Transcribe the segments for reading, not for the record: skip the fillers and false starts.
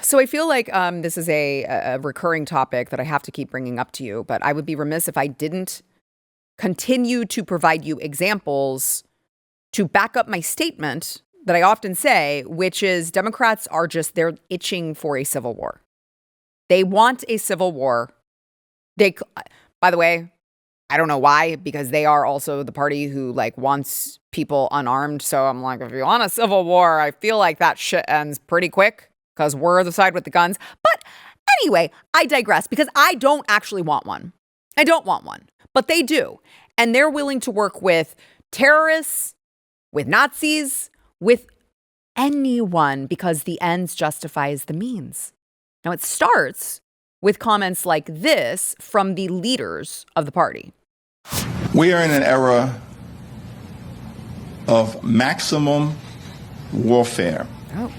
So I feel like this is a recurring topic that I have to keep bringing up to you, but I would be remiss if I didn't continue to provide you examples to back up my statement that I often say, which is Democrats are they're itching for a civil war. They want a civil war. By the way, I don't know why, because they are also the party who wants people unarmed. So I'm like, if you want a civil war, I feel like that shit ends pretty quick because we're the side with the guns. But anyway, I digress because I don't actually want one. I don't want one, but they do. And they're willing to work with terrorists, with Nazis, with anyone because the ends justifies the means. Now it starts with comments like this from the leaders of the party. We are in an era of maximum warfare. Oh.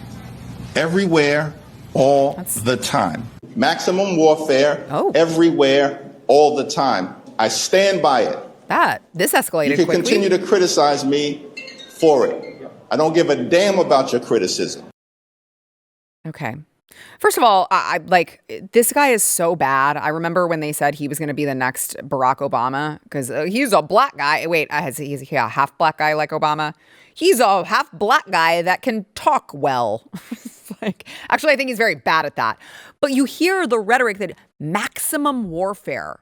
Everywhere, all the time. Maximum warfare, everywhere, all the time. I stand by it. This escalated quickly. You can continue to criticize me for it. I don't give a damn about your criticism. Okay. First of all, I this guy is so bad. I remember when they said he was going to be the next Barack Obama because he's a black guy. Wait, he's a half black guy like Obama. He's a half black guy that can talk well. Actually, I think he's very bad at that. But you hear the rhetoric that maximum warfare.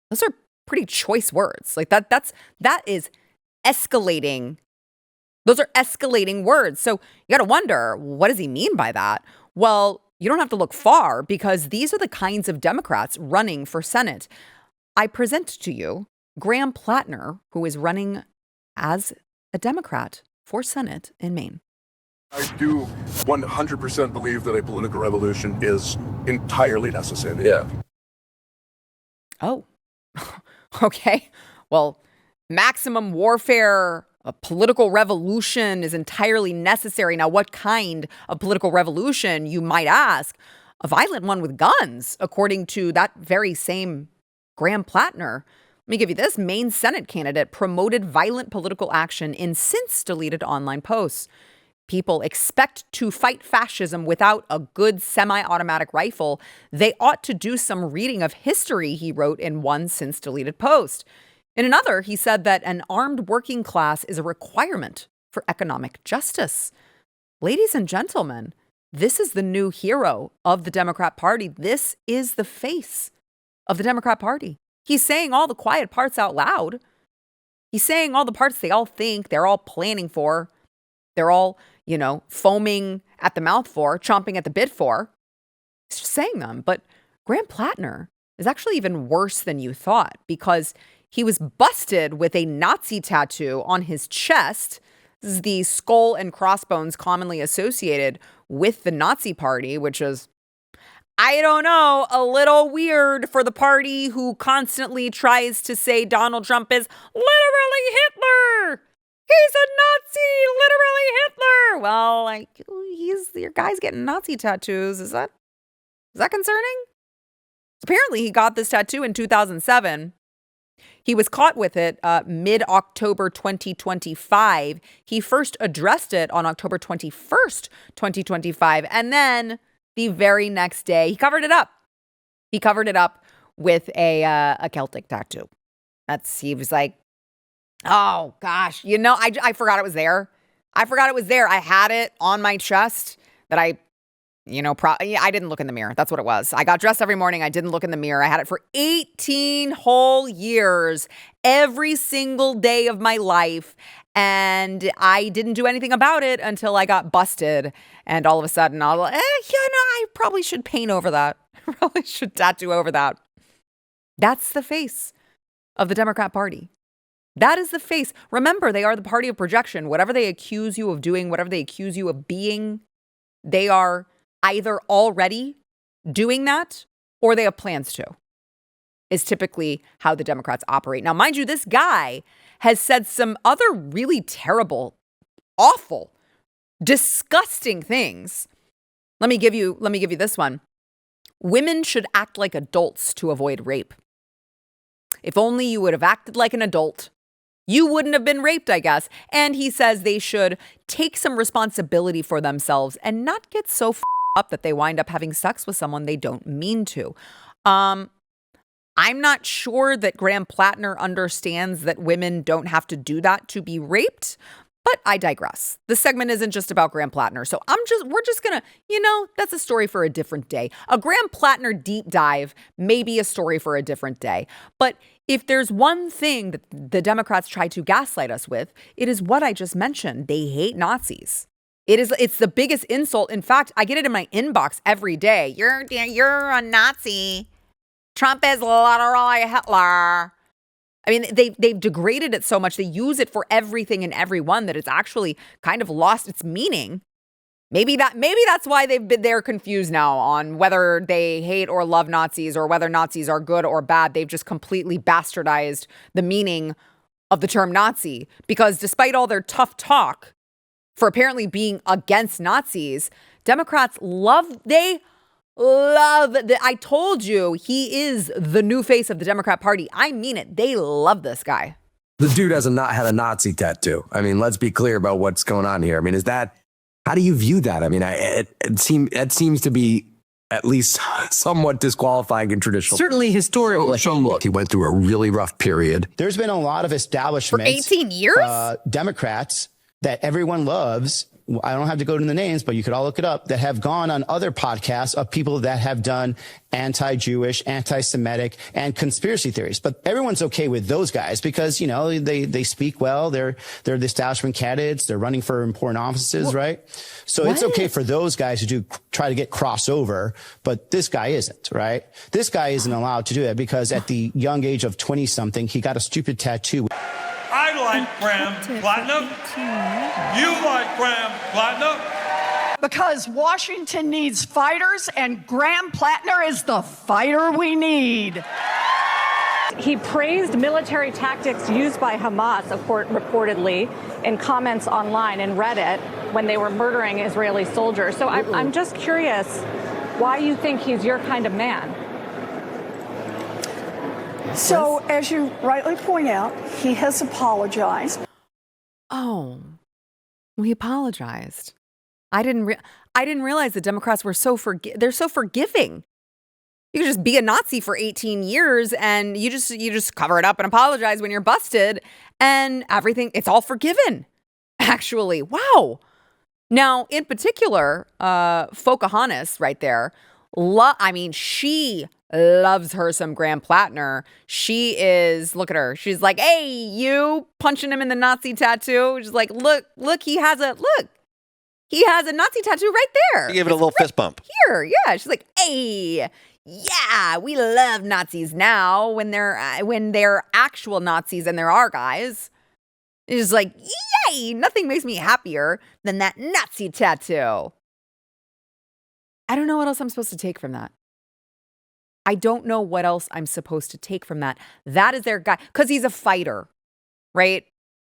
Those are pretty choice words. That is escalating. Those are escalating words. So you got to wonder, what does he mean by that? Well, you don't have to look far because these are the kinds of Democrats running for Senate. I present to you Graham Platner, who is running as a Democrat for Senate in Maine. I do 100% believe that a political revolution is entirely necessary. Yeah. Oh, okay. Well, maximum warfare, a political revolution is entirely necessary. Now, what kind of political revolution, you might ask? A violent one with guns, according to that very same Graham Platner. Let me give you this. Maine Senate candidate promoted violent political action in since deleted online posts. People expect to fight fascism without a good semi-automatic rifle. They ought to do some reading of history, he wrote in one since deleted post. In another, he said that an armed working class is a requirement for economic justice. Ladies and gentlemen, this is the new hero of the Democrat Party. This is the face of the Democrat Party. He's saying all the quiet parts out loud. He's saying all the parts they all think, they're all planning for. They're all, foaming at the mouth for, chomping at the bit for. He's just saying them. But Graham Platner is actually even worse than you thought because he was busted with a Nazi tattoo on his chest. This is the skull and crossbones commonly associated with the Nazi party, which is, I don't know, a little weird for the party who constantly tries to say Donald Trump is literally Hitler. He's a Nazi, literally Hitler. Well, your guy's getting Nazi tattoos. Is that concerning? Apparently, he got this tattoo in 2007. He was caught with it mid-October 2025. He first addressed it on October 21st, 2025. And then the very next day, he covered it up. He covered it up with a Celtic tattoo. He was like, oh, gosh, I forgot it was there. I had it on my chest that I didn't look in the mirror. That's what it was. I got dressed every morning. I didn't look in the mirror. I had it for 18 whole years, every single day of my life. And I didn't do anything about it until I got busted. And all of a sudden, I was like, I probably should paint over that. I probably should tattoo over that. That's the face of the Democrat Party. That is the face. Remember, they are the party of projection. Whatever they accuse you of doing, whatever they accuse you of being, they are either already doing that or they have plans to, is typically how the Democrats operate. Now, mind you, this guy has said some other really terrible, awful, disgusting things. Let me give you this one. Women should act like adults to avoid rape. If only you would have acted like an adult, you wouldn't have been raped, I guess. And he says they should take some responsibility for themselves and not get so up that they wind up having sex with someone they don't mean to. I'm not sure that Graham Platner understands that women don't have to do that to be raped, but I digress. This segment isn't just about Graham Platner, so we're just gonna, that's a story for a different day. A Graham Platner deep dive may be a story for a different day. But if there's one thing that the Democrats try to gaslight us with, it is what I just mentioned. They hate Nazis. It's the biggest insult. In fact, I get it in my inbox every day. You're a Nazi. Trump is literally Hitler. I mean, they've degraded it so much. They use it for everything and everyone that it's actually kind of lost its meaning. Maybe that's why they're confused now on whether they hate or love Nazis or whether Nazis are good or bad. They've just completely bastardized the meaning of the term Nazi, because despite all their tough talk for apparently being against Nazis, Democrats I told you he is the new face of the Democrat Party. I mean it. They love this guy. The dude has not had a Nazi tattoo. I mean, let's be clear about what's going on here. I mean, how do you view that? I mean, it seems to be at least somewhat disqualifying in traditional. Certainly historically. So look, he went through a really rough period. There's been a lot of establishments. For 18 years? Democrats that everyone loves. I don't have to go to the names, but you could all look it up, that have gone on other podcasts of people that have done anti-Jewish, anti-Semitic, and conspiracy theories. But everyone's okay with those guys because, they speak well. They're the establishment candidates. They're running for important offices, right? So It's okay for those guys to try to get crossover, but this guy isn't, right? This guy isn't allowed to do that because at the young age of 20-something, he got a stupid tattoo. I like Graham Platner. You like Graham Platner? Because Washington needs fighters, and Graham Platner is the fighter we need. He praised military tactics used by Hamas, reportedly, in comments online and Reddit when they were murdering Israeli soldiers. So I'm just curious why you think he's your kind of man. So, as you rightly point out, he has apologized. Oh, well, he apologized. I didn't realize the Democrats were they're so forgiving. You can just be a Nazi for 18 years and you just cover it up and apologize when you're busted and everything. It's all forgiven, actually. Wow. Now, in particular, Pocahontas right there. She loves her some Graham Platner. She is, look at her. She's like, hey, you, punching him in the Nazi tattoo. She's like, look, he has a Nazi tattoo right there. She gave it a little fist bump. Here, yeah. She's like, hey, yeah, we love Nazis now when they're actual Nazis and there are guys. It's like, yay, nothing makes me happier than that Nazi tattoo. I don't know what else I'm supposed to take from that. I don't know what else I'm supposed to take from that. That is their guy, because he's a fighter, right?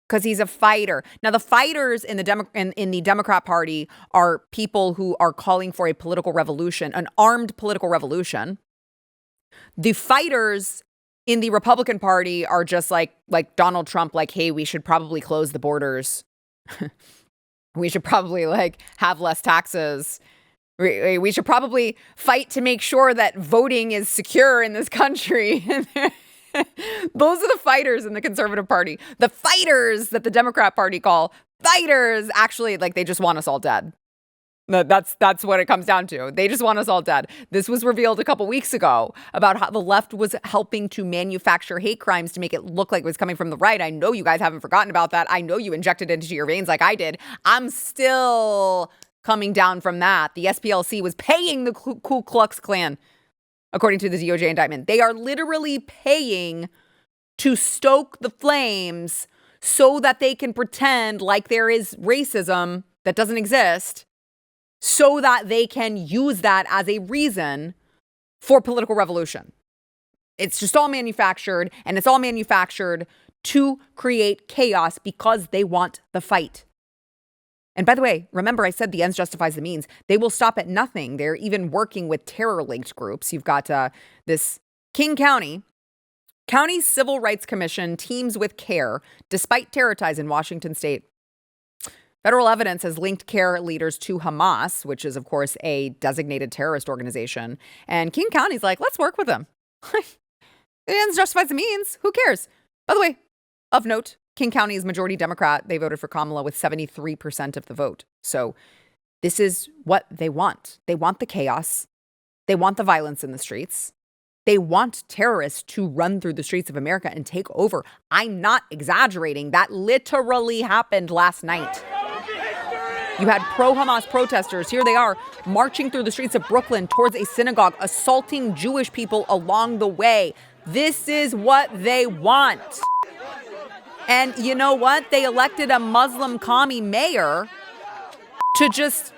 Because he's a fighter. Now, the fighters in the Democrat Party are people who are calling for a political revolution, an armed political revolution. The fighters in the Republican Party are just like Donald Trump, like, hey, we should probably close the borders. We should probably have less taxes. We should probably fight to make sure that voting is secure in this country. Those are the fighters in the Conservative Party. The fighters that the Democrat Party call fighters, actually, they just want us all dead. That's what it comes down to. They just want us all dead. This was revealed a couple weeks ago about how the left was helping to manufacture hate crimes to make it look like it was coming from the right. I know you guys haven't forgotten about that. I know you injected it into your veins like I did. I'm still coming down from that. The SPLC was paying the Ku Klux Klan, according to the DOJ indictment. They are literally paying to stoke the flames so that they can pretend like there is racism that doesn't exist, so that they can use that as a reason for political revolution. It's just all manufactured, and it's all manufactured to create chaos because they want the fight. And by the way, remember I said the ends justifies the means. They will stop at nothing. They're even working with terror-linked groups. You've got this King County Civil Rights Commission teams with CARE despite terror ties in Washington state. Federal evidence has linked care leaders to Hamas, which is, of course, a designated terrorist organization. And King County's like, let's work with them. The ends justifies the means. Who cares? By the way, of note, King County is majority Democrat. They voted for Kamala with 73% of the vote. So this is what they want. They want the chaos. They want the violence in the streets. They want terrorists to run through the streets of America and take over. I'm not exaggerating. That literally happened last night. You had pro-Hamas protesters, here they are, marching through the streets of Brooklyn towards a synagogue, assaulting Jewish people along the way. This is what they want. And you know what? They elected a Muslim commie mayor to just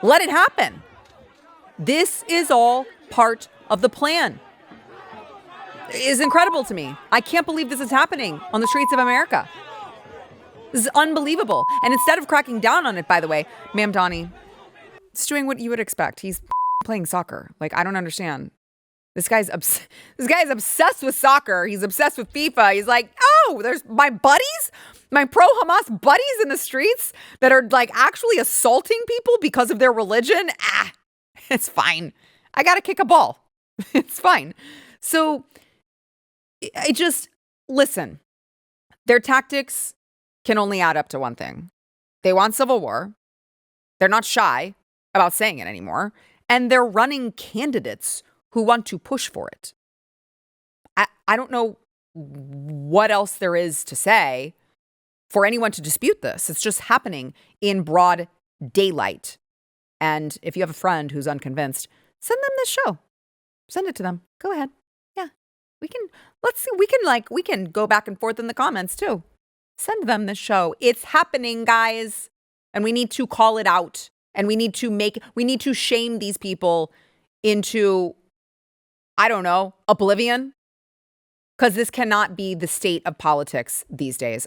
let it happen. This is all part of the plan. It is incredible to me. I can't believe this is happening on the streets of America. This is unbelievable. And instead of cracking down on it, by the way, Ma'am Donnie, it's doing what you would expect. He's playing soccer. Like, I don't understand. This guy's obsessed with soccer. He's obsessed with FIFA. He's like, oh, there's my buddies, my pro-Hamas buddies in the streets that are like actually assaulting people because of their religion. It's fine. I got to kick a ball. It's fine. So listen, their tactics can only add up to one thing. They want civil war. They're not shy about saying it anymore. And they're running candidates who want to push for it. I don't know what else there is to say for anyone to dispute this. It's just happening in broad daylight. And if you have a friend who's unconvinced, send them this show. Send it to them. Go ahead. Yeah. Let's see. We can go back and forth in the comments too. Send them this show. It's happening, guys. And we need to call it out. And we need to shame these people into, I don't know, oblivion. Because this cannot be the state of politics these days.